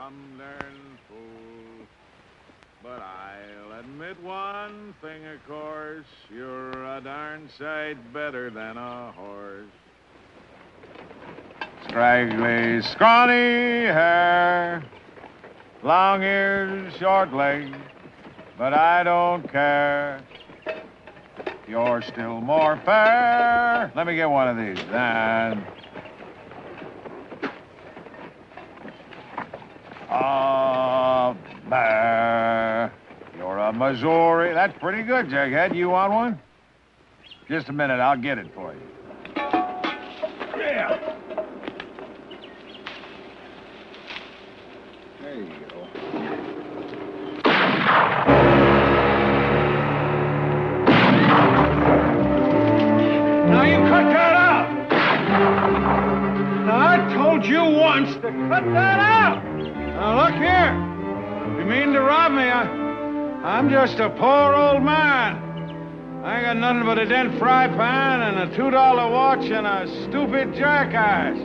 some darn fool. But I'll admit one thing, of course. You're a darn sight better than a horse. Scraggly, scrawny hair, long ears, short legs, but I don't care. You're still more fair. Let me get one of these. And bear. You're a Missouri. That's pretty good, Jughead. You want one? Just a minute. I'll get it for you. Yeah. There you go. Now you cut that out! Now I told you once to cut that out! Now look here. You mean to rob me? I'm just a poor old man. I ain't got nothing but a dent fry pan and a $2 watch and a stupid jackass.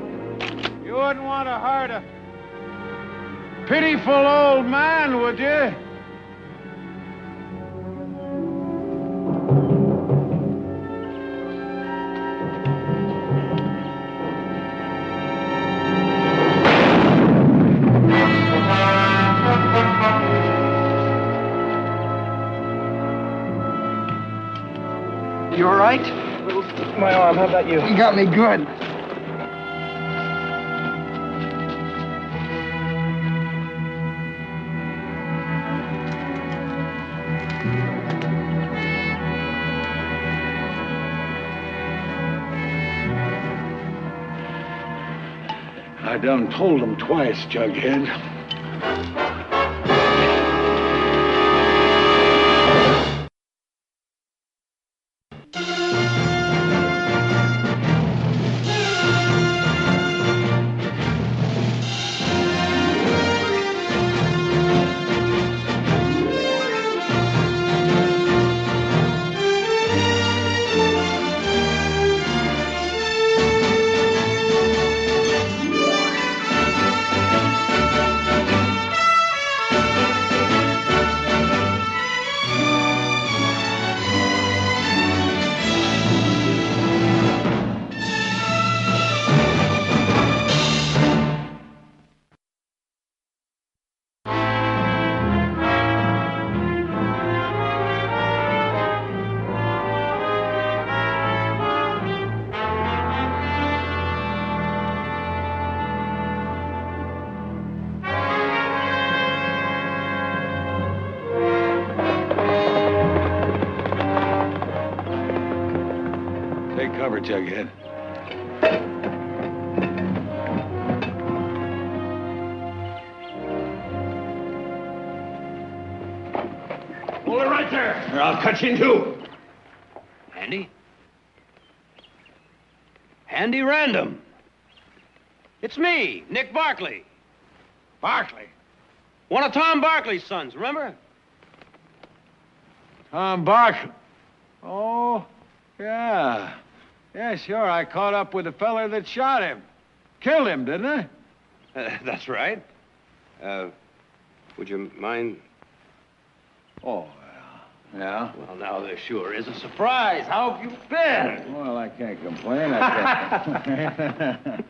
You wouldn't want to hurt a pitiful old man, would you? You all right? My arm, how about you? You got me good. I done told him twice, Jughead. Take cover, Jughead. Hold it right there, or I'll cut you in two. Handy? Handy Random. It's me, Nick Barkley. Barkley. One of Tom Barkley's sons, remember? Tom Barkley. Oh, yeah. Yeah, sure. I caught up with the feller that shot him. Killed him, didn't I? That's right. Would you mind? Oh, yeah. Well, now there sure is a surprise. How have you been? Well, I can't complain. I can't.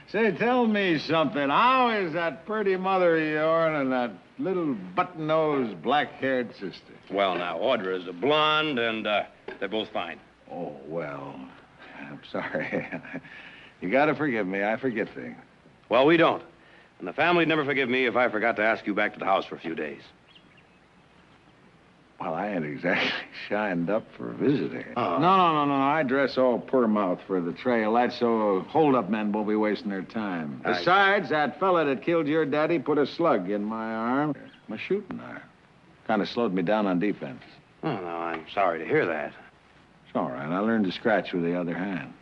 Say, tell me something. How is that pretty mother of yours and that little button-nosed, black-haired sister? Well, now, Audra is a blonde, and they're both fine. Oh, well, I'm sorry. You gotta forgive me. I forget things. Well, we don't. And the family'd never forgive me if I forgot to ask you back to the house for a few days. Well, I ain't exactly shined up for visiting. Oh. No. I dress all poor mouth for the trail. That's so hold-up men won't be wasting their time. Besides, that fella that killed your daddy put a slug in my arm. My shooting arm. Kind of slowed me down on defense. Oh, no, I'm sorry to hear that. It's all right. I learned to scratch with the other hand.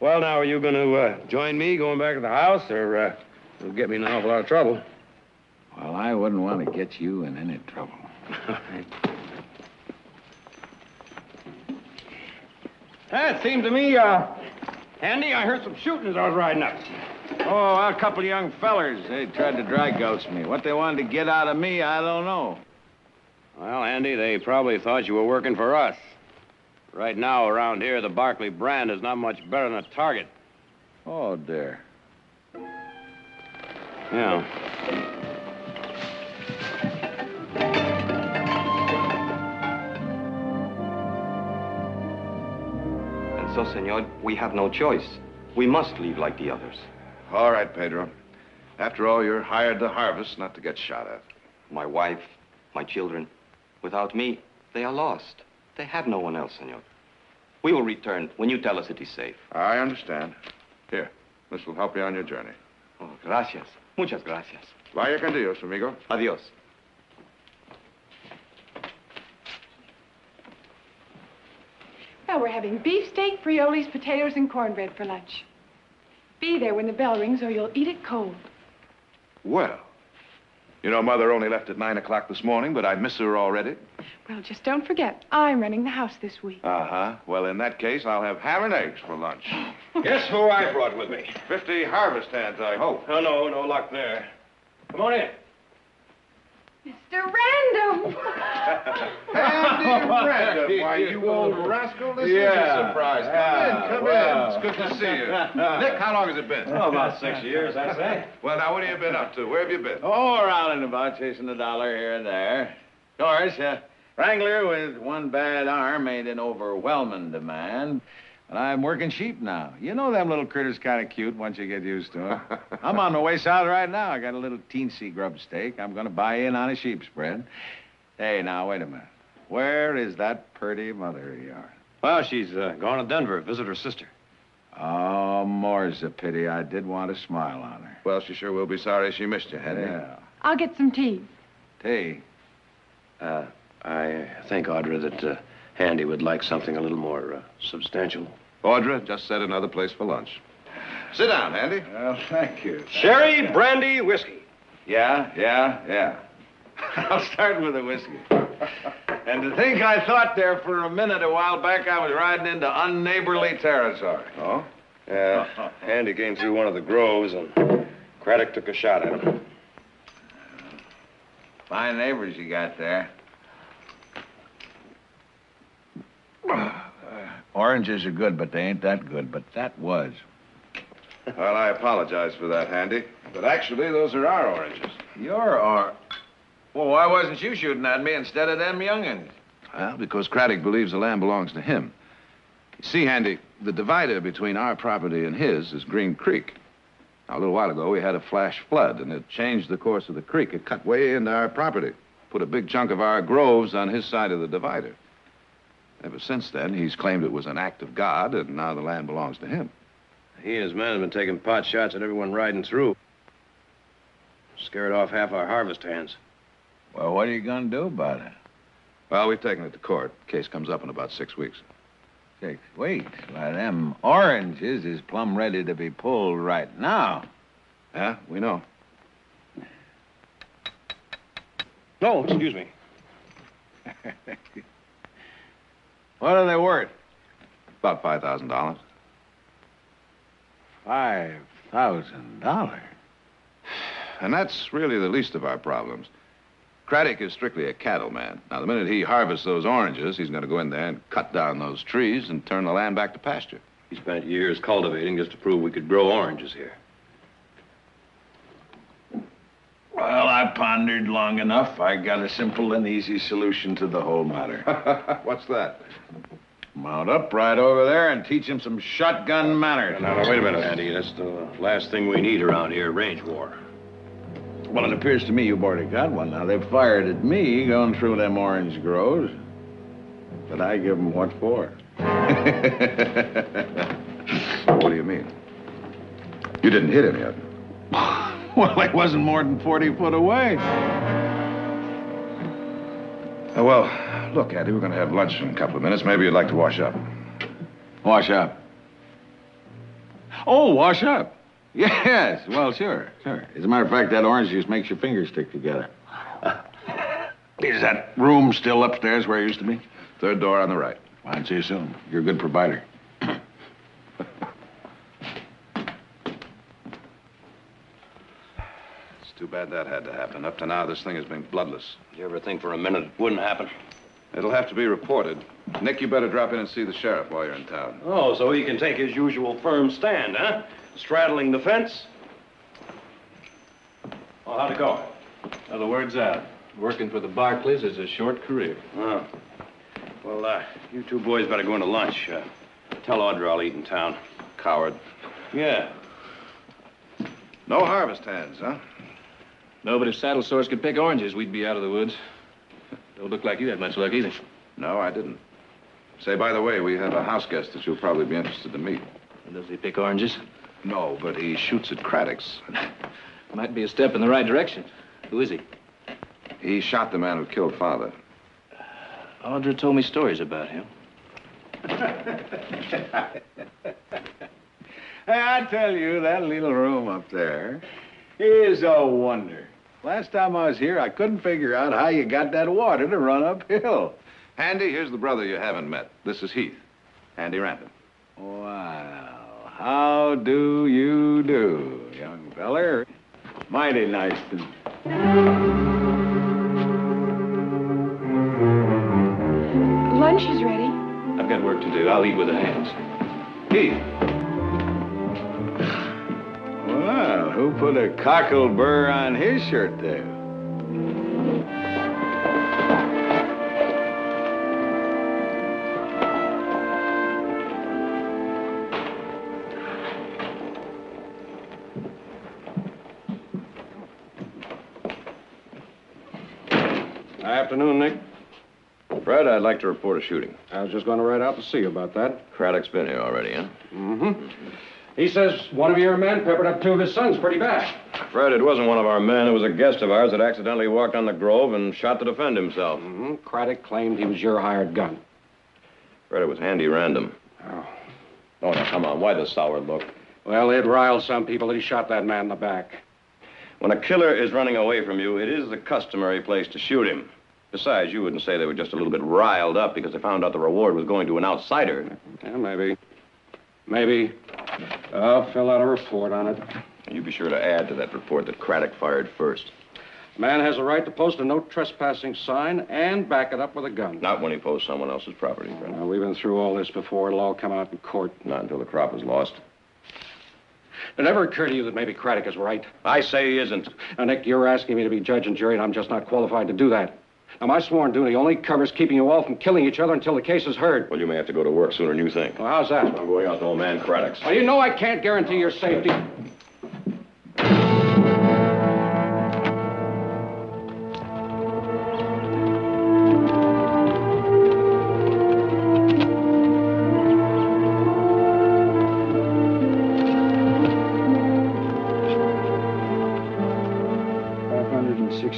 Well, now, are you going to join me going back to the house, or it'll get me in an awful lot of trouble? Well, I wouldn't want to get you in any trouble. It seemed to me, Andy, I heard some shooting as I was riding up. Oh, a couple of young fellers. They tried to dry gulch me. What they wanted to get out of me, I don't know. Well, Andy, they probably thought you were working for us. Right now, around here, the Barkley brand is not much better than a Target. Oh, dear. Yeah. And so, senor, we have no choice. We must leave like the others. All right, Pedro. After all, you're hired to harvest, not to get shot at. My wife, my children. Without me, they are lost. They have no one else, senor. We will return when you tell us it is safe. I understand. Here, this will help you on your journey. Oh, gracias. Muchas gracias. Vaya con Dios, amigo. Adios. Well, we're having beefsteak, frioles, potatoes, and cornbread for lunch. Be there when the bell rings or you'll eat it cold. Well, you know, Mother only left at 9 o'clock this morning, but I miss her already. Well, just don't forget, I'm running the house this week. Uh-huh. Well, in that case, I'll have ham and eggs for lunch. Guess who I brought with me? 50 harvest hands, I hope. Oh, no luck there. Come on in. Mr. Random! Andy Random, why, you old rascal, this is a surprise. Come in. It's good to see you. Nick, how long has it been? Oh, about 6 years, I say. Well, now, what have you been up to? Where have you been? Oh, around and about, chasing a dollar here and there. Of course, wrangler with one bad arm ain't in overwhelming demand. And I'm working sheep now. You know them little critters kind of cute once you get used to them. I'm on my way south right now. I got a little teensy grub steak. I'm going to buy in on a sheep spread. Hey, now, wait a minute. Where is that purty mother of yours? Well, she's gone to Denver, visit her sister. Oh, more's a pity. I did want to smile on her. Well, she sure will be sorry she missed you, Henry. Yeah. I'll get some tea. Tea? I think, Audra, that Handy would like something a little more substantial. Audra just set another place for lunch. Sit down, Andy. Well, thank you. Sherry, brandy, whiskey. Yeah. I'll start with the whiskey. And to think I thought there for a minute a while back I was riding into unneighborly territory. Oh? Yeah. Handy came through one of the groves, and Craddock took a shot at him. Fine neighbors you got there. Oranges are good, but they ain't that good. But that was. Well, I apologize for that, Handy. But actually, those are our oranges. Your orange? Well, why wasn't you shooting at me instead of them young'uns? Well, because Craddock believes the land belongs to him. You see, Handy, the divider between our property and his is Green Creek. Now, a little while ago, we had a flash flood, and it changed the course of the creek. It cut way into our property, put a big chunk of our groves on his side of the divider. Ever since then, he's claimed it was an act of God, and now the land belongs to him. He and his men have been taking pot shots at everyone riding through. Scared off half our harvest hands. Well, what are you going to do about it? Well, we've taken it to court. Case comes up in about 6 weeks. 6 weeks? Why, them oranges is plumb ready to be pulled right now. Yeah, we know. No, excuse me. What are they worth? About $5,000. $5,000? And that's really the least of our problems. Craddock is strictly a cattleman. Now, the minute he harvests those oranges, he's going to go in there and cut down those trees and turn the land back to pasture. He spent years cultivating just to prove we could grow oranges here. Well, I pondered long enough. I got a simple and easy solution to the whole matter. What's that? Mount up right over there and teach him some shotgun manners. Now, wait a minute, Andy. That's the last thing we need around here, range war. Well, it appears to me you've already got one. Now, they've fired at me going through them orange groves. But I give them what for. What do you mean? You didn't hit him yet. Well, he wasn't more than 40 foot away. Well, look, Andy, we're going to have lunch in a couple of minutes. Maybe you'd like to wash up. Wash up? Oh, wash up. Yes, well, sure. As a matter of fact, that orange juice makes your fingers stick together. Is that room still upstairs where it used to be? Third door on the right. Fine, see you soon. You're a good provider. bad that had to happen. Up to now, this thing has been bloodless. Did you ever think for a minute it wouldn't happen? It'll have to be reported. Nick, you better drop in and see the sheriff while you're in town. Oh, so he can take his usual firm stand, huh? Straddling the fence? Well, how'd it go? Well, the word's out. Working for the Barclays is a short career. Oh. Well, you two boys better go into lunch. Tell Audra I'll eat in town. Coward. Yeah. No harvest hands, huh? No, but if saddle sores could pick oranges, we'd be out of the woods. Don't look like you had much luck either. No, I didn't. Say, by the way, we have a house guest that you'll probably be interested to meet. Does he pick oranges? No, but he shoots at Craddock's. Might be a step in the right direction. Who is he? He shot the man who killed Father. Audra told me stories about him. Hey, I tell you, that little room up there is a wonder. Last time I was here, I couldn't figure out how you got that water to run uphill. Handy, here's the brother you haven't met. This is Heath. Handy Random. Wow. How do you do, young feller? Mighty nice to... Lunch is ready. I've got work to do. I'll eat with the hands. Heath. Well, who put a cockle burr on his shirt there? Afternoon, Nick. Fred, I'd like to report a shooting. I was just going to ride out to see you about that. Craddock's been here already, huh? Mm-hmm. He says one of your men peppered up two of his sons pretty bad. Fred, it wasn't one of our men. It was a guest of ours that accidentally walked on the grove and shot to defend himself. Mm-hmm. Craddock claimed he was your hired gun. Fred, it was Handy Random. Oh. Oh, now, come on. Why the sour look? Well, it riled some people that he shot that man in the back. When a killer is running away from you, it is the customary place to shoot him. Besides, you wouldn't say they were just a little bit riled up because they found out the reward was going to an outsider. Yeah, maybe. Maybe. I'll fill out a report on it. You be sure to add to that report that Craddock fired first. Man has a right to post a no trespassing sign and back it up with a gun. Not when he posts someone else's property, Fred. We've been through all this before. It'll all come out in court. Not until the crop is lost. Did it ever occur to you that maybe Craddock is right? I say he isn't. Now, Nick, you're asking me to be judge and jury, and I'm just not qualified to do that. Now, my sworn duty only covers keeping you all from killing each other until the case is heard. Well, you may have to go to work sooner than you think. Well, how's that? I'm going out to old man Craddock's. Well, you know I can't guarantee your safety.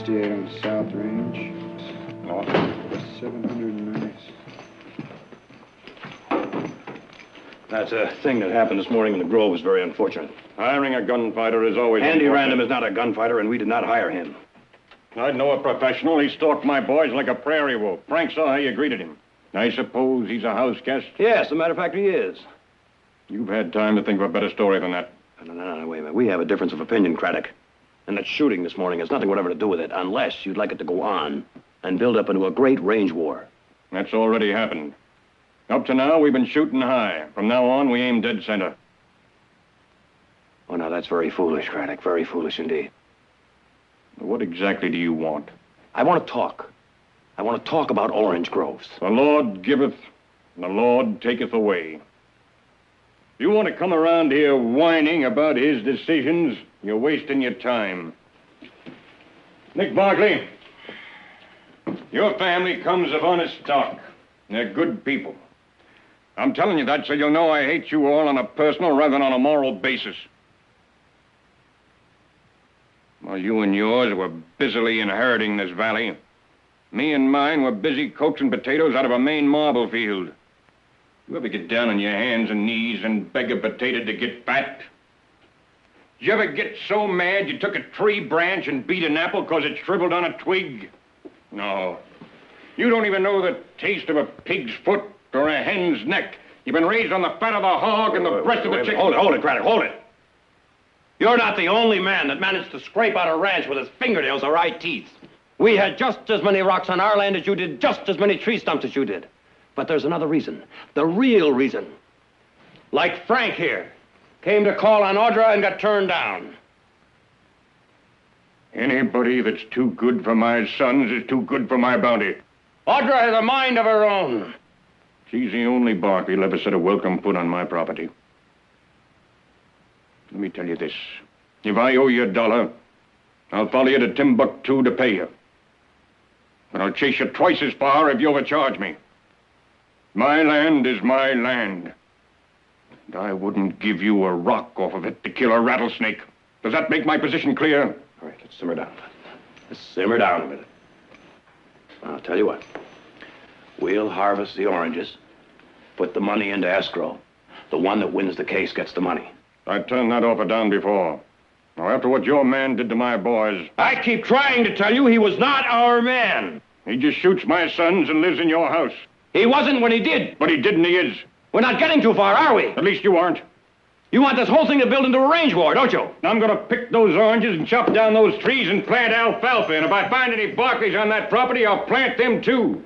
On the South Range. 790. That thing that happened this morning in the Grove was very unfortunate. Hiring a gunfighter is always Handy unfortunate. Random is not a gunfighter, and we did not hire him. I know a professional. He stalked my boys like a prairie wolf. Frank saw how you greeted him. I suppose he's a house guest? Yes, as a matter of fact, he is. You've had time to think of a better story than that. No, wait a minute. We have a difference of opinion, Craddock. And that shooting this morning has nothing whatever to do with it, unless you'd like it to go on and build up into a great range war. That's already happened. Up to now, we've been shooting high. From now on, we aim dead center. Oh, now, that's very foolish, Craddock. Very foolish indeed. What exactly do you want? I want to talk. I want to talk about orange groves. The Lord giveth, and the Lord taketh away. You want to come around here whining about his decisions, you're wasting your time. Nick Barkley, your family comes of honest stock. They're good people. I'm telling you that so you'll know I hate you all on a personal rather than on a moral basis. While you and yours were busily inheriting this valley, me and mine were busy coaxing potatoes out of a Maine marble field. You ever get down on your hands and knees and beg a potato to get fat? Did you ever get so mad you took a tree branch and beat an apple because it shriveled on a twig? No. You don't even know the taste of a pig's foot or a hen's neck. You've been raised on the fat of the hog and the breast of the chicken. Hold it, Craddock, hold it. You're not the only man that managed to scrape out a ranch with his fingernails or eye teeth. We had just as many rocks on our land as you did, just as many tree stumps as you did. But there's another reason, the real reason. Like Frank here, came to call on Audra and got turned down. Anybody that's too good for my sons is too good for my bounty. Audra has a mind of her own. She's the only bark he'll ever set a welcome foot on my property. Let me tell you this. If I owe you $1, I'll follow you to Timbuktu to pay you. But I'll chase you twice as far if you overcharge me. My land is my land. And I wouldn't give you a rock off of it to kill a rattlesnake. Does that make my position clear? All right, let's simmer down. Let's simmer down a minute. I'll tell you what. We'll harvest the oranges, put the money into escrow. The one that wins the case gets the money. I turned that offer down before. Now, after what your man did to my boys... I keep trying to tell you he was not our man. He just shoots my sons and lives in your house. He wasn't when he did. But he did and he is. We're not getting too far, are we? At least you aren't. You want this whole thing to build into a range war, don't you? I'm gonna pick those oranges and chop down those trees and plant alfalfa. And if I find any Barclays on that property, I'll plant them too.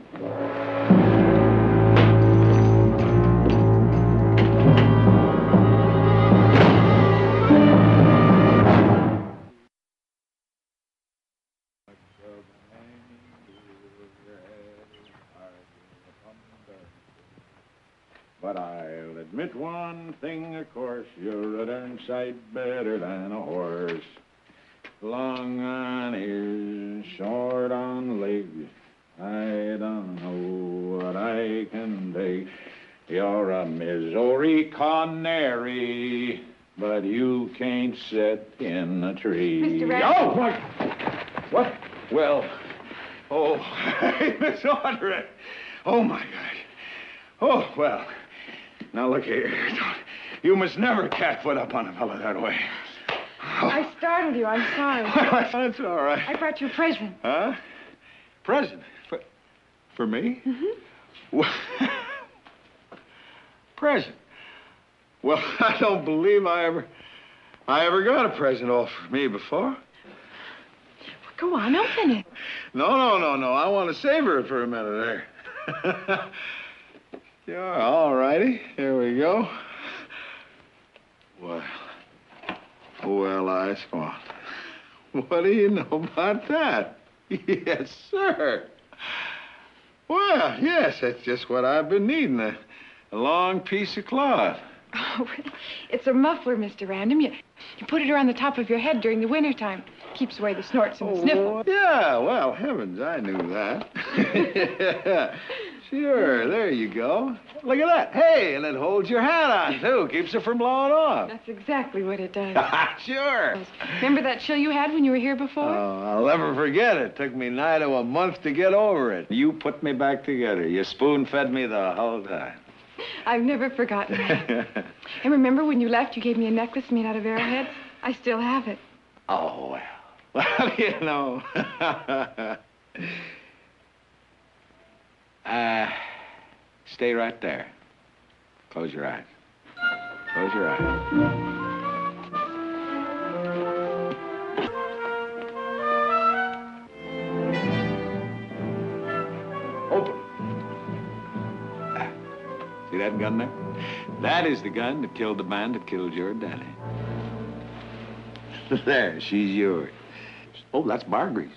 But I'll admit one thing, of course, you're a darn sight better than a horse. Long on ears, short on legs, I don't know what I can take. You're a Missouri canary, but you can't sit in a tree. Mr. Rath. Oh, my... What? Well, oh, Miss Audrey. Oh, my gosh. Oh, well. Now, look here. You must never catfoot up on a fellow that way. I startled you. I'm sorry. Well, that's all right. I brought you a present. Huh? Present? For me? Mm-hmm. Present? Well, I don't believe I ever got a present offered me before. Well, go on, open it. No. I want to savor it for a minute there. Yeah, all righty. Here we go. Well, I thought. What do you know about that? Yes, sir. Well, yes, that's just what I've been needing, a long piece of cloth. Oh, it's a muffler, Mr. Random. You put it around the top of your head during the wintertime. Keeps away the snorts and the sniffles. Yeah, well, heavens, I knew that. Yeah, sure, there you go. Look at that. Hey, and it holds your hat on, too. Keeps it from blowing off. That's exactly what it does. Sure. Remember that chill you had when you were here before? Oh, I'll never forget it. Took me nigh to a month to get over it. You put me back together. You spoon-fed me the whole time. I've never forgotten that. And remember when you left, you gave me a necklace made out of arrowheads? I still have it. Oh, well. Well, you know. Stay right there. Close your eyes. Close your eyes. Open. See that gun there? That is the gun that killed the man that killed your daddy. There, she's yours. Oh, that's bar grease.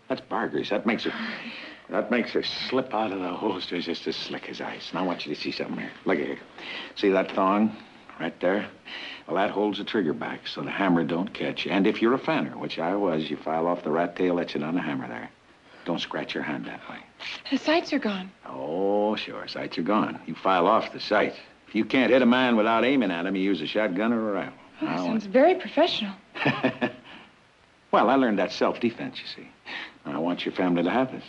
That's bar grease. That makes her slip out of the holster just as slick as ice. Now I want you to see something here. Look at here. See that thong right there? Well, that holds the trigger back so the hammer don't catch you. And if you're a fanner, which I was, you file off the rat tail etching on the hammer there. Don't scratch your hand that way. The sights are gone. Oh, sure, sights are gone. You file off the sights. If you can't hit a man without aiming at him, you use a shotgun or a rifle. Oh, that sounds very professional. Well, I learned that self-defense, you see. I want your family to have this.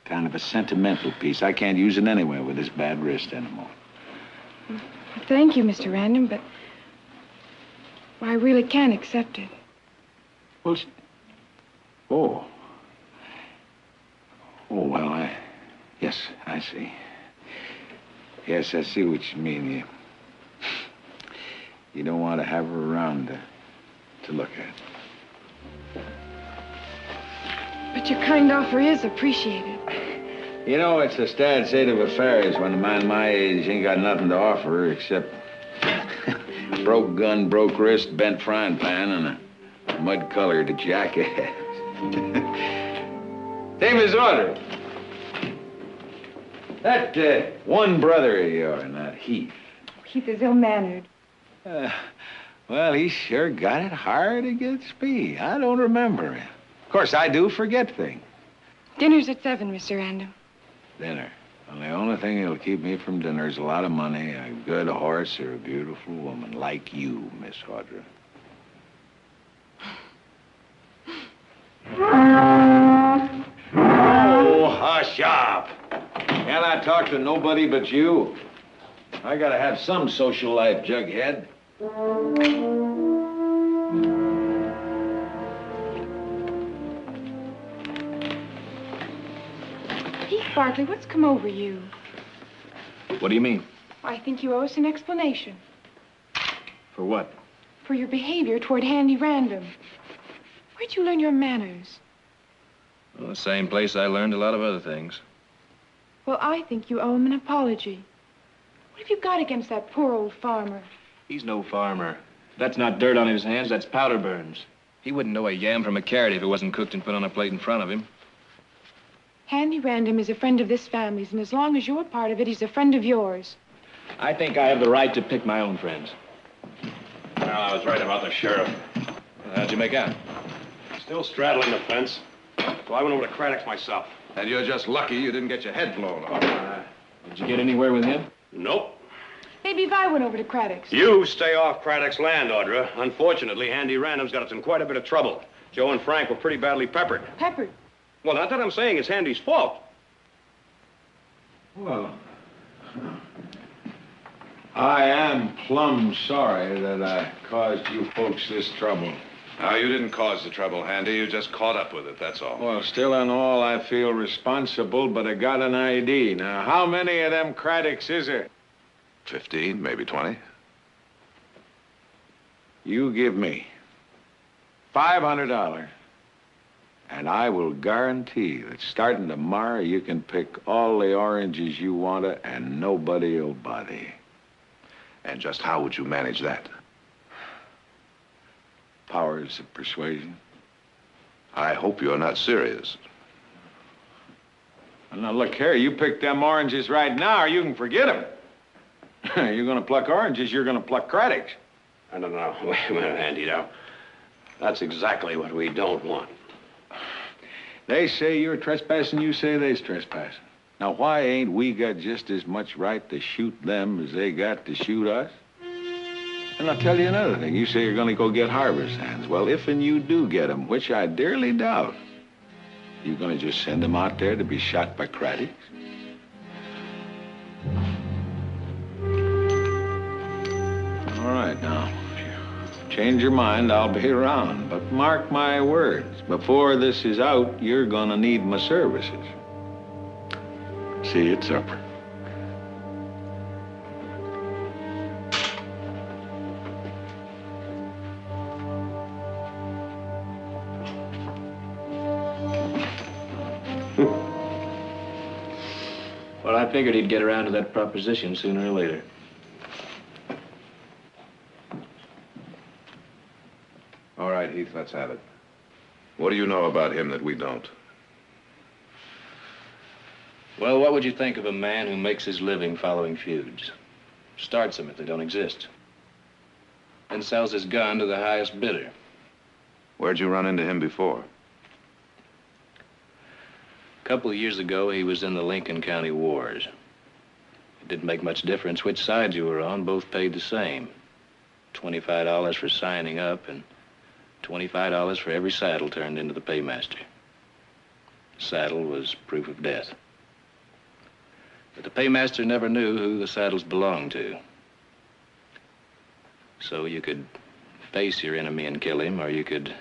Kind of a sentimental piece. I can't use it anywhere with this bad wrist anymore. Well, thank you, Mr. Random, but I really can't accept it. Well, oh, well, yes, I see. Yes, I see what you mean. You don't want to have her around to to look at. But your kind offer is appreciated. You know, it's a sad state of affairs when a man my age ain't got nothing to offer except broke gun, broke wrist, bent frying pan, and a mud-colored jacket. Say, Miss Audrey, that one brother of yours, that Heath. Heath is ill-mannered. Well, he sure got it hard against me. I don't remember him. Of course, I do forget things. Dinner's at 7, Mr. Random. Dinner. Well, the only thing that'll keep me from dinner is a lot of money, a good horse, or a beautiful woman like you, Miss Audrey. Oh, hush up. Can't I talk to nobody but you? I gotta have some social life, Jughead. Heath Barkley, what's come over you? What do you mean? I think you owe us an explanation For what? for your behavior toward Handy Random. Where'd you learn your manners? Well, the same place I learned a lot of other things. Well, I think you owe him an apology. What have you got against that poor old farmer? He's no farmer. That's not dirt on his hands, that's powder burns. He wouldn't know a yam from a carrot if it wasn't cooked and put on a plate in front of him. Handy Random is a friend of this family's, and as long as you're part of it, he's a friend of yours. I think I have the right to pick my own friends. Well, I was right about the sheriff. How'd you make out? Still straddling the fence. So I went over to Craddock's myself. And you're just lucky you didn't get your head blown off. Did you get anywhere with him? Nope. Maybe if I went over to Craddock's. You stay off Craddock's land, Audra. Unfortunately, Handy Random's got us in quite a bit of trouble. Joe and Frank were pretty badly peppered. Peppered. Well, not that I'm saying it's Handy's fault. Well, I am plumb sorry that I caused you folks this trouble. No, you didn't cause the trouble, Handy. You just caught up with it, that's all. Well, still in all, I feel responsible, but I got an ID. Now, how many of them Craddocks is there? 15, maybe 20. You give me $500, and I will guarantee that starting tomorrow, you can pick all the oranges you want to, and nobody will bother you. And just how would you manage that? Powers of persuasion. I hope you're not serious. Well, now, look here, you pick them oranges right now, or you can forget them. You're gonna pluck oranges, you're gonna pluck Craddocks. No. Wait a minute, Andy, now. That's exactly what we don't want. They say you're trespassing, you say they's trespassing. Now, why ain't we got just as much right to shoot them as they got to shoot us? And I'll tell you another thing. You say you're gonna go get Harbor's hands. Well, if and you do get them, which I dearly doubt, you gonna just send them out there to be shot by Craddocks? All right, now, if you change your mind, I'll be around. But mark my words, before this is out, you're gonna need my services. See you at supper. Well, I figured he'd get around to that proposition sooner or later. All right, Heath, let's have it. What do you know about him that we don't? Well, what would you think of a man who makes his living following feuds? Starts them if they don't exist. Then sells his gun to the highest bidder. Where'd you run into him before? A couple of years ago, he was in the Lincoln County Wars. It didn't make much difference which side you were on. Both paid the same. $25 for signing up and $25 for every saddle turned into the paymaster. The saddle was proof of death. But the paymaster never knew who the saddles belonged to. So you could face your enemy and kill him, or you could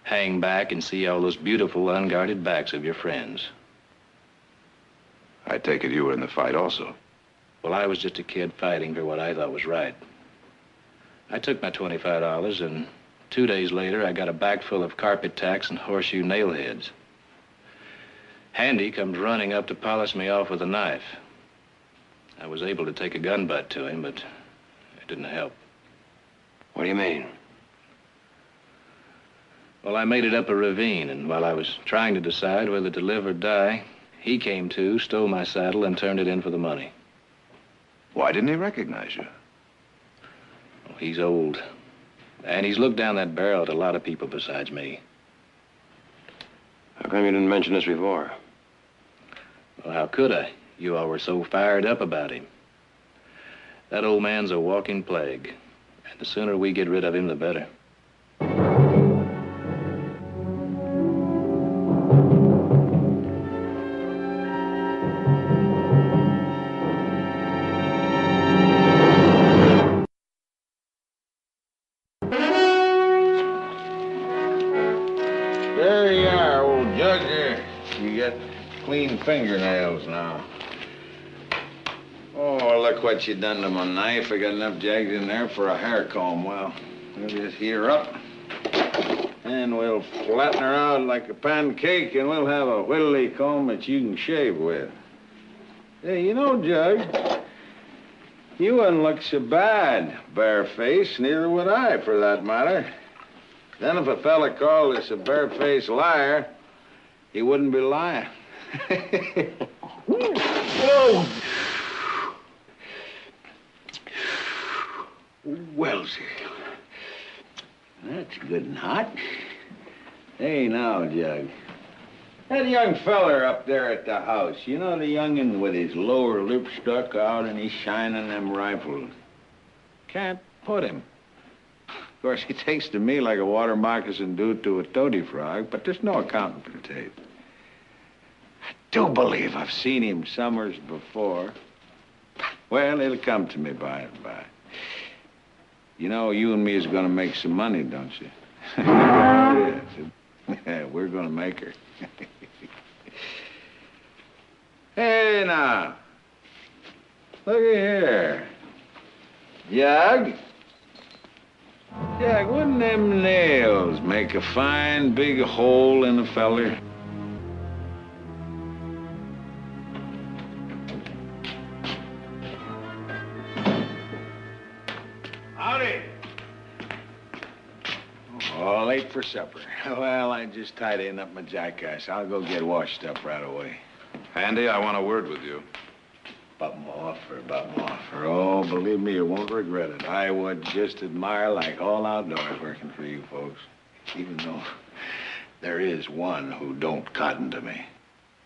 hang back and see all those beautiful, unguarded backs of your friends. I take it you were in the fight also. Well, I was just a kid fighting for what I thought was right. I took my $25 and 2 days later, I got a bag full of carpet tacks and horseshoe nail heads. Handy comes running up to polish me off with a knife. I was able to take a gun butt to him, but it didn't help. What do you mean? Well, I made it up a ravine, and while I was trying to decide whether to live or die, he came to, stole my saddle, and turned it in for the money. Why didn't he recognize you? Well, he's old, and he's looked down that barrel at a lot of people besides me. How come you didn't mention this before? Well, how could I? You all were so fired up about him. That old man's a walking plague, and the sooner we get rid of him, the better. There you are, old jug. There. You got clean fingernails now. Oh, look what you done to my knife. I got enough jagged in there for a hair comb. Well, we'll just heat her up. And we'll flatten her out like a pancake, and we'll have a whittly comb that you can shave with. Hey, you know, Jug, you wouldn't look so bad, barefaced. Neither would I, for that matter. Then if a fella called us a barefaced liar, he wouldn't be lying. Whoa! Well, sir, that's good and hot. Hey, now, Jug. That young feller up there at the house, you know the young'un with his lower lip stuck out and he's shining them rifles? Can't put him. Of course, he takes to me like a water moccasin do to a toady frog, but there's no accounting for the tape. I do believe I've seen him summers before. Well, it'll come to me by and by. You know, you and me is going to make some money, don't you? Yes. We're going to make her. Hey, now. Look at here. Jug? Jug, wouldn't them nails make a fine big hole in a feller? Howdy. Oh, late for supper. Well, I just tidying up my jackass. I'll go get washed up right away. Handy, I want a word with you. Button off. Oh, believe me, you won't regret it. I would just admire like all outdoors working for you folks. Even though there is one who don't cotton to me.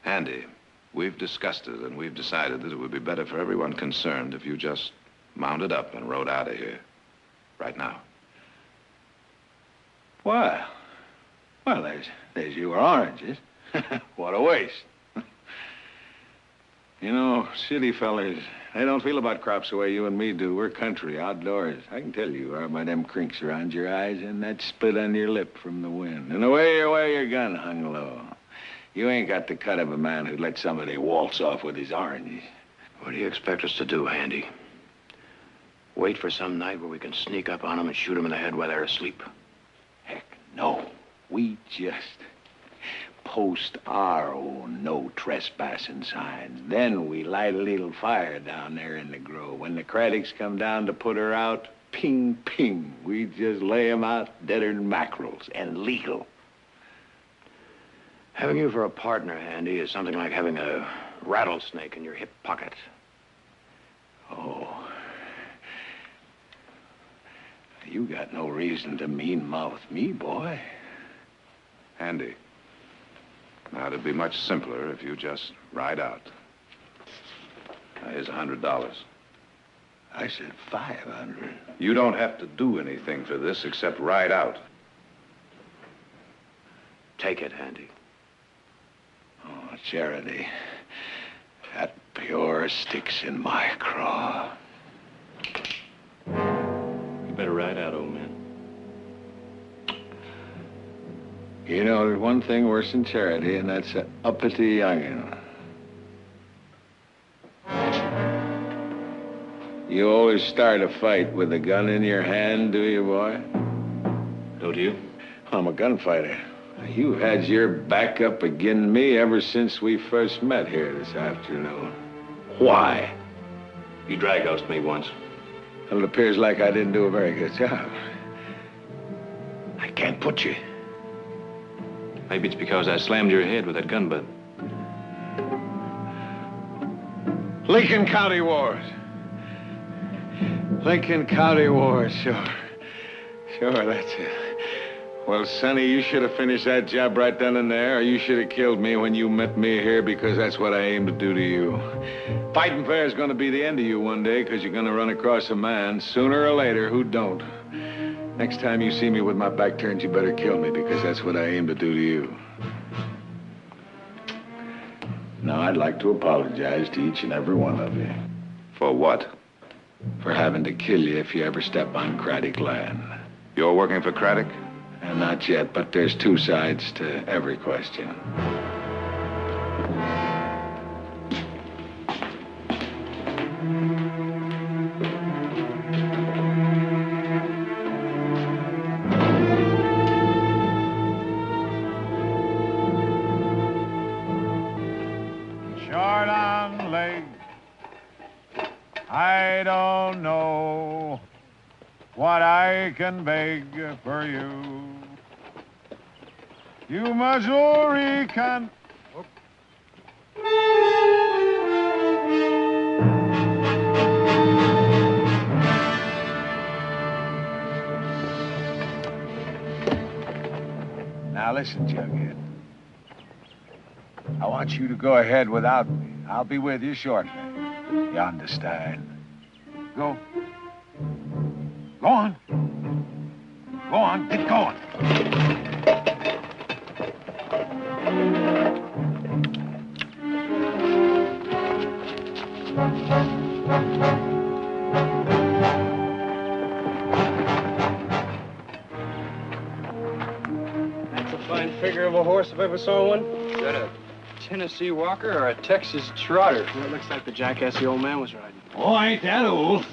Handy, we've discussed it, and we've decided that it would be better for everyone concerned if you just mounted up and rode out of here. Right now. Well, there's your oranges. What a waste. You know, city fellers, they don't feel about crops the way you and me do. We're country, outdoors. I can tell you are by them crinks around your eyes and that split on your lip from the wind. And the way you wear your gun hung low. You ain't got the cut of a man who'd let somebody waltz off with his oranges. What do you expect us to do, Handy? Wait for some night where we can sneak up on them and shoot them in the head while they're asleep? Heck, no. We just post our own no trespassing sign. Then we light a little fire down there in the grove. When the Craddocks come down to put her out, ping, ping. We just lay 'em out deader than mackerels and legal. Having you for a partner, Handy, is something like having a rattlesnake in your hip pocket. Oh. You got no reason to mean-mouth me, boy. Handy. Now, it'd be much simpler if you just ride out. Here's $100. I said 500. You don't have to do anything for this except ride out. Take it, Handy. Oh, Charity. That pure sticks in my craw. You better ride out, old man. You know, there's one thing worse than charity, and that's an uppity youngin'. You always start a fight with a gun in your hand, do you, boy? Who do you? I'm a gunfighter. You've had your back up against me ever since we first met here this afternoon. Why? You drag-housed me once. Well, it appears like I didn't do a very good job. I can't put you. Maybe it's because I slammed your head with that gun butt. Lincoln County Wars. Lincoln County Wars, sure. Sure, that's it. Well, Sonny, you should have finished that job right then and there, or you should have killed me when you met me here, because that's what I aim to do to you. Fighting fair is going to be the end of you one day, because you're going to run across a man, sooner or later, who don't. Next time you see me with my back turned, you better kill me, because that's what I aim to do to you. Now, I'd like to apologize to each and every one of you. For what? For having to kill you if you ever step on Craddock land. You're working for Craddock? Not yet, but there's two sides to every question. Short on leg, I don't know what I can beg for you. You Missouri can... Now listen, Jughead. I want you to go ahead without me. I'll be with you shortly. You understand? Go. Go on. Go on, get going. That's a fine figure of a horse if I ever saw one. Is that a Tennessee Walker or a Texas Trotter? That looks like the jackass the old man was riding. Oh, I ain't that old.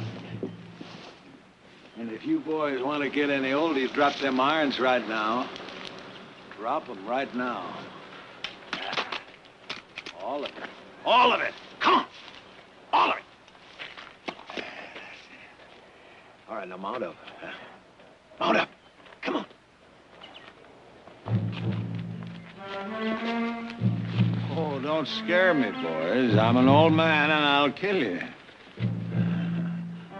And if you boys want to get any oldies, drop them irons right now. Drop them right now. All of it. All of it. Come on. All of it. All right, now mount up. Mount up. Come on. Oh, don't scare me, boys. I'm an old man and I'll kill you.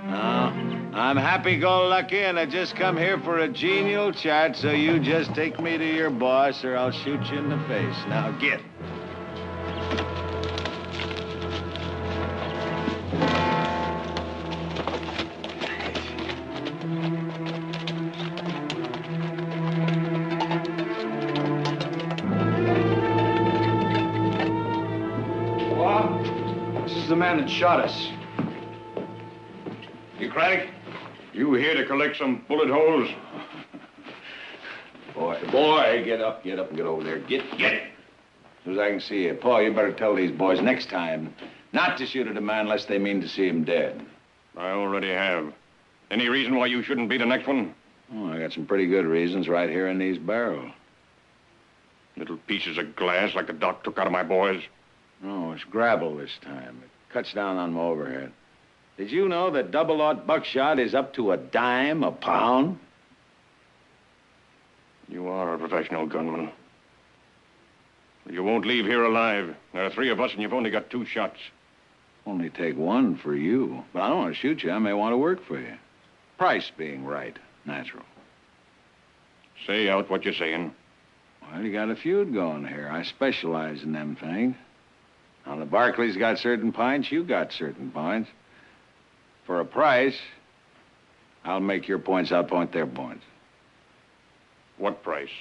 Now, I'm happy-go-lucky and I just come here for a genial chat, so you just take me to your boss or I'll shoot you in the face. Now, get. This is the man that shot us. You Craddock? You here to collect some bullet holes? Boy, get up and get over there. Get. As soon as I can see you. Paul, you better tell these boys next time not to shoot at a man unless they mean to see him dead. I already have. Any reason why you shouldn't be the next one? Oh, I got some pretty good reasons right here in these barrels. Little pieces of glass like the doc took out of my boys. No, it's gravel this time. It cuts down on my overhead. Did you know that double-aught buckshot is up to $0.10 a pound? You are a professional gunman. You won't leave here alive. There are 3 of us, and you've only got 2 shots. Only take 1 for you. But I don't want to shoot you. I may want to work for you. Price being right. Natural. Say out what you're saying. Well, you got a feud going here. I specialize in them things. Now, the Barclays got certain points. You got certain points. For a price, I'll make your points outpoint their points. What price?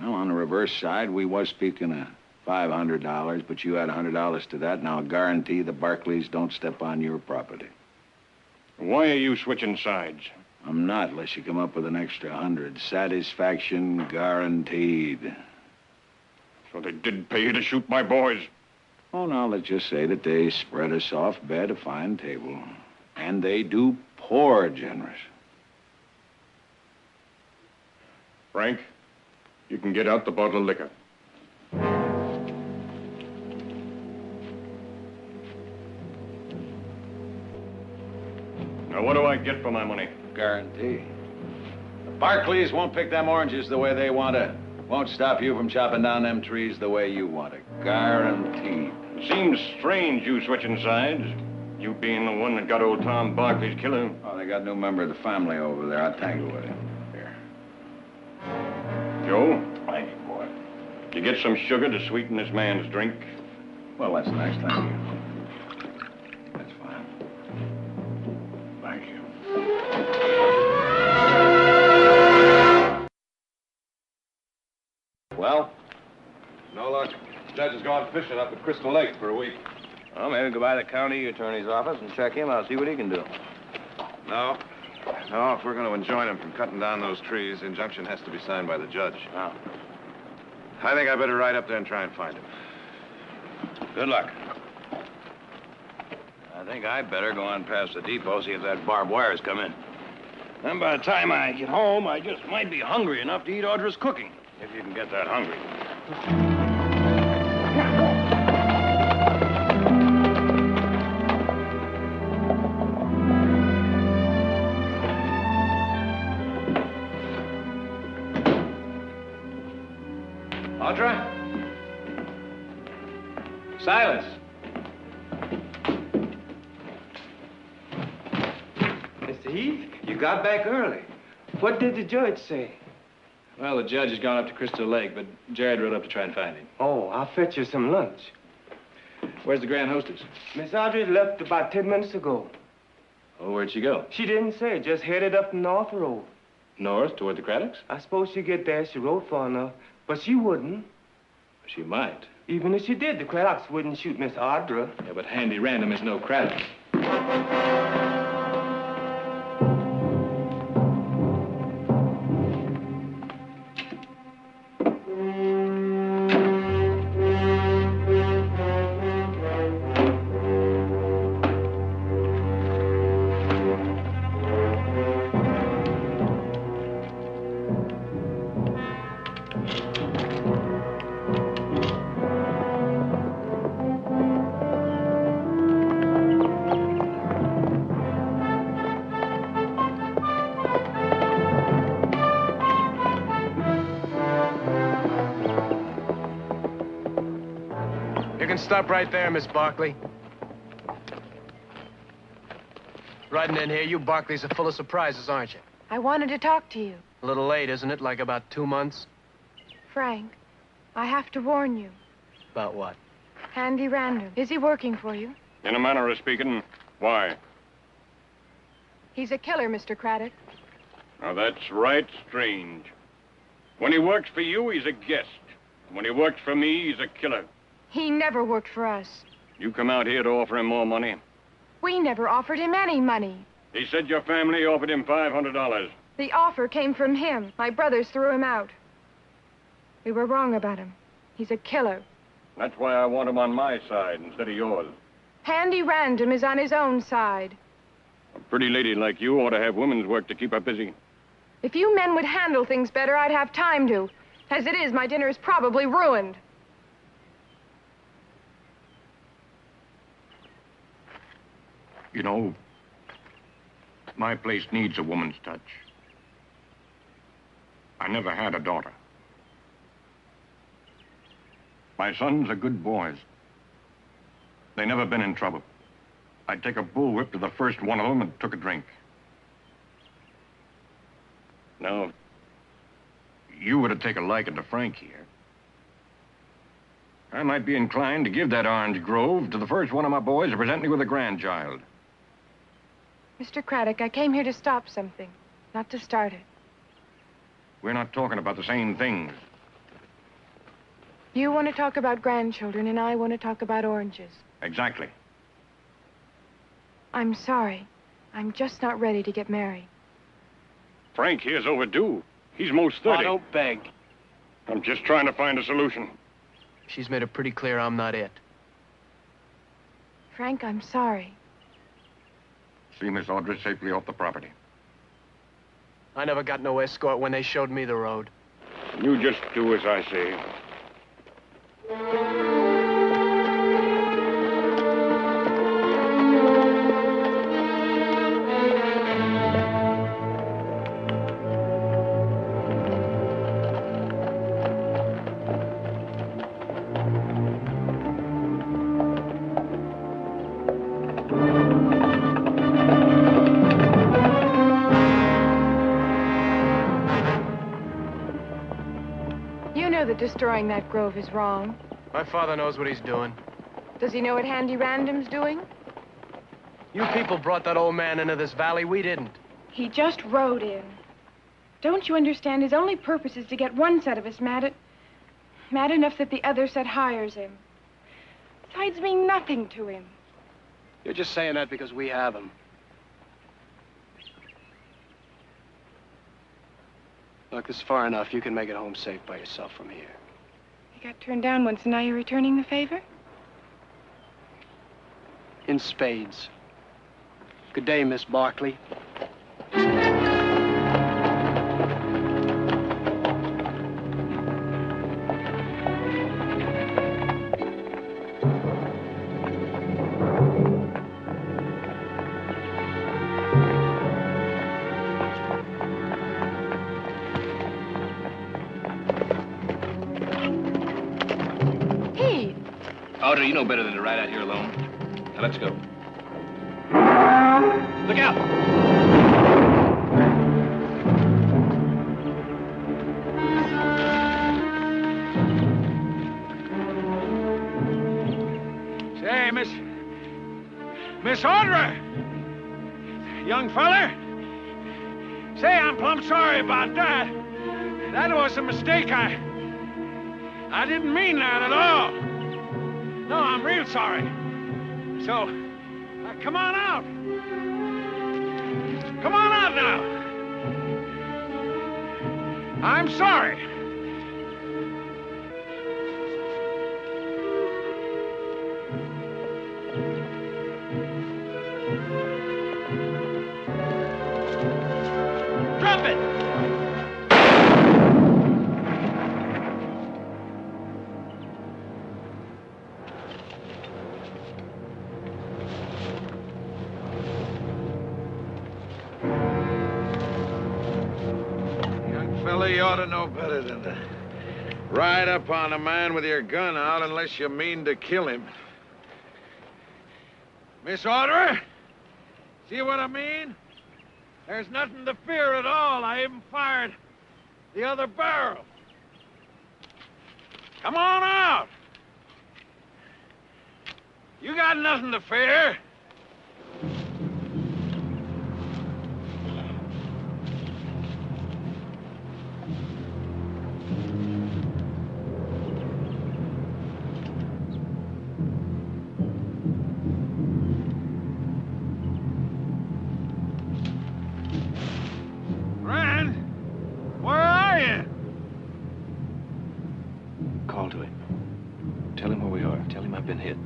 Well, on the reverse side, we was speaking of $500, but you add $100 to that, and I'll guarantee the Barclays don't step on your property. Why are you switching sides? I'm not, unless you come up with an extra 100. Satisfaction guaranteed. So they did pay you to shoot my boys? Oh, now, let's just say that they spread a soft bed, a fine table. And they do pour generous. Frank, you can get out the bottle of liquor. Now, what do I get for my money? Guarantee. The Barclays won't pick them oranges the way they want to. Won't stop you from chopping down them trees the way you want to. Guaranteed. It seems strange you switching sides. You being the one that got old Tom Barkley's killer. Oh, they got a new member of the family over there. I'll tangle with him. Here. Joe, Thank you, boy. you get some sugar to sweeten this man's drink? Well, that's nice. Thank you. That's fine. Thank you. Well? No luck. Judge has gone fishing up at Crystal Lake for a week. Well, maybe go by the county attorney's office and check him out, see what he can do. No. No, if we're going to enjoin him from cutting down those trees, the injunction has to be signed by the judge. Oh. I think I better ride up there and try and find him. Good luck. I think I'd better go on past the depot, see if that barbed wire's come in. Then by the time I get home, I just might be hungry enough to eat Audra's cooking, if you can get that hungry. Audra? Silas? Mr. Heath, you got back early. What did the judge say? Well, the judge has gone up to Crystal Lake, but Jared rode up to try and find him. Oh, I'll fetch you some lunch. Where's the grand hostess? Miss Audrey left about 10 minutes ago. Oh, where'd she go? She didn't say, just headed up the North Road. North, toward the Craddocks? I suppose she'd get there if she rode far enough, but she wouldn't. She might. Even if she did, the Craddocks wouldn't shoot Miss Audra. Yeah, but Handy Random is no Craddock. Stop right there, Miss Barkley. Riding in here, you Barkleys are full of surprises, aren't you? I wanted to talk to you. A little late, isn't it? Like about 2 months? Frank, I have to warn you. About what? Handy Random. Is he working for you? In a manner of speaking, why? He's a killer, Mr. Craddock. Now, that's right strange. When he works for you, he's a guest. When he works for me, he's a killer. He never worked for us. You come out here to offer him more money. We never offered him any money. He said your family offered him $500. The offer came from him. My brothers threw him out. We were wrong about him. He's a killer. That's why I want him on my side instead of yours. Handy Random is on his own side. A pretty lady like you ought to have women's work to keep her busy. If you men would handle things better, I'd have time to. As it is, my dinner is probably ruined. You know, my place needs a woman's touch. I never had a daughter. My sons are good boys. They never been in trouble. I'd take a bullwhip to the first one of them and took a drink. Now, if you were to take a liking to Frank here, I might be inclined to give that orange grove to the first one of my boys to present me with a grandchild. Mr. Craddock, I came here to stop something, not to start it. We're not talking about the same things. You want to talk about grandchildren, and I want to talk about oranges. Exactly. I'm sorry. I'm just not ready to get married. Frank here's overdue. He's most 30. I don't beg. I'm just trying to find a solution. She's made it pretty clear I'm not it. Frank, I'm sorry. See Miss Audrey safely off the property. I never got no escort when they showed me the road. You just do as I say. You know that destroying that grove is wrong. My father knows what he's doing. Does he know what Handy Random's doing? You people brought that old man into this valley. We didn't. He just rode in. Don't you understand? His only purpose is to get one set of us mad enough that the other set hires him. Besides mean nothing to him. You're just saying that because we have him. Look, this is far enough. You can make it home safe by yourself from here. You got turned down once, and now you're returning the favor? In spades. Good day, Miss Barkley. Otter, you know better than to ride out here alone. Now, let's go. Look out! Say, Miss Audrey! Young feller? Say, I'm plumb sorry about that. That was a mistake. I didn't mean that at all. No, I'm real sorry. So, come on out. Come on out now. I'm sorry. Drop it! You ought to know better than to ride up on a man with your gun out unless you mean to kill him. Miss Audrey, see what I mean? There's nothing to fear at all. I even fired the other barrel. Come on out. You got nothing to fear. Call to him. Tell him where we are. Tell him I've been hit.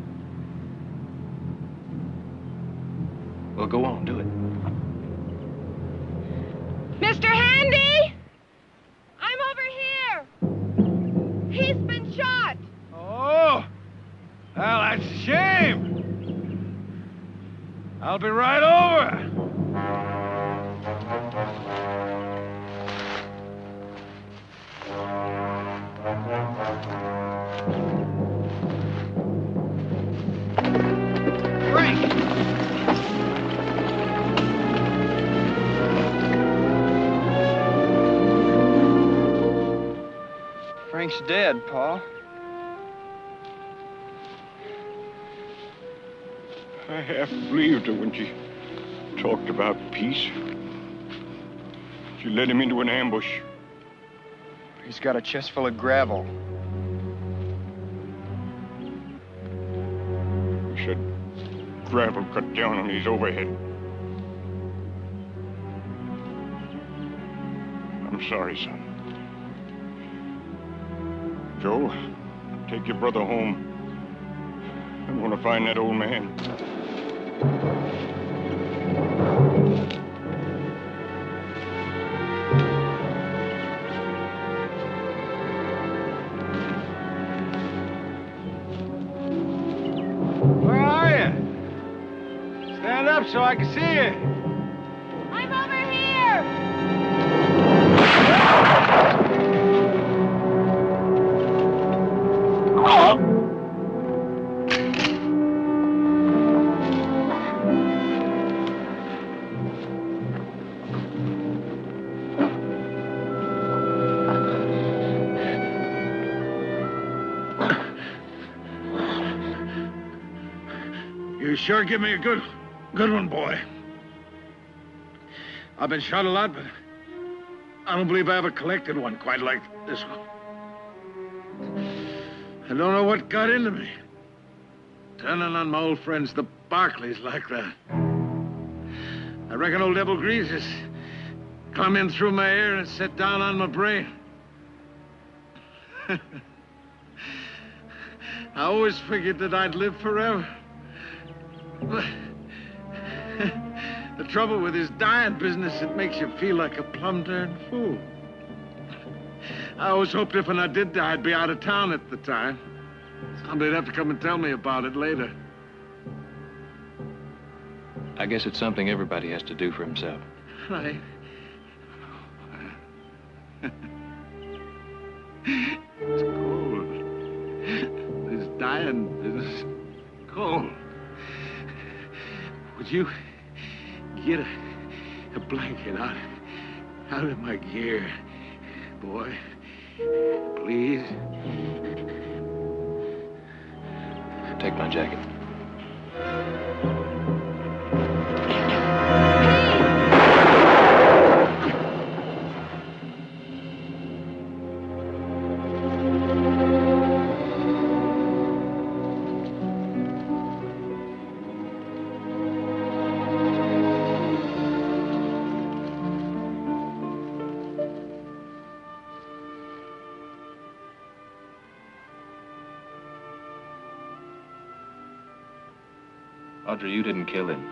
Well, go on, do it. Mr. Handy! I'm over here! He's been shot! Oh! Well, that's a shame. I'll be right over. Frank's dead, Pa. I half believed her when she talked about peace. She led him into an ambush. He's got a chest full of gravel. He said gravel cut down on his overhead. I'm sorry, son. Joe, take your brother home. I want to find that old man. up so I can see you. I'm over here! You sure give me a good one, boy. I've been shot a lot, but I don't believe I ever collected one quite like this one. I don't know what got into me. Turning on my old friends, the Barclays, like that. I reckon old Devil Grease has come in through my ear and set down on my brain. I always figured that I'd live forever. The trouble with this dying business, it makes you feel like a plum-darn fool. I always hoped if when I did die, I'd be out of town at the time. Somebody'd have to come and tell me about it later. I guess it's something everybody has to do for himself. Right. It's cold. This dying business, cold. Would you get a blanket out of my gear, boy? Please? Take my jacket. Audrey, you didn't kill him.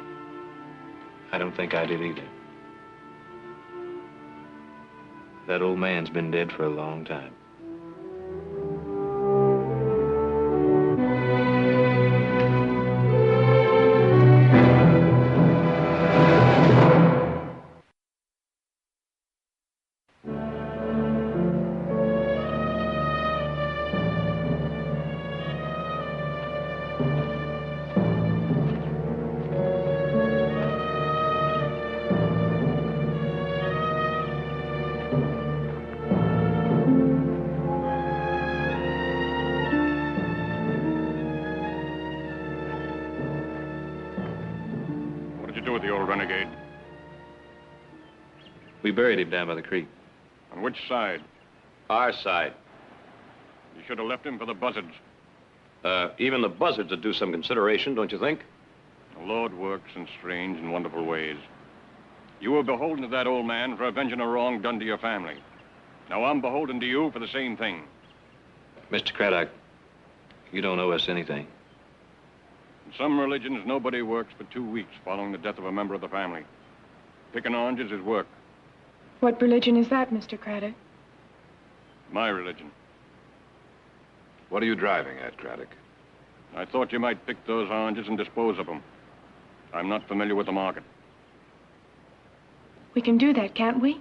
I don't think I did either. That old man's been dead for a long time. Renegade? We buried him down by the creek. On which side? Our side. You should have left him for the buzzards. Even the buzzards would do some consideration, don't you think? The Lord works in strange and wonderful ways. You were beholden to that old man for avenging a wrong done to your family. Now I'm beholden to you for the same thing. Mr. Craddock, you don't owe us anything. In some religions, nobody works for 2 weeks following the death of a member of the family. Picking oranges is work. What religion is that, Mr. Craddock? My religion. What are you driving at, Craddock? I thought you might pick those oranges and dispose of them. I'm not familiar with the market. We can do that, can't we?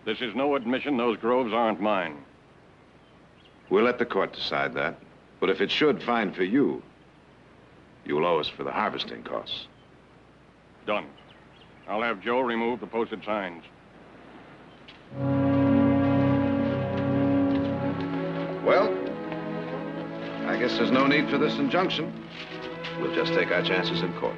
This is no admission those groves aren't mine. We'll let the court decide that. But if it should find for you, you'll owe us for the harvesting costs. Done. I'll have Joe remove the posted signs. Well, I guess there's no need for this injunction. We'll just take our chances in court.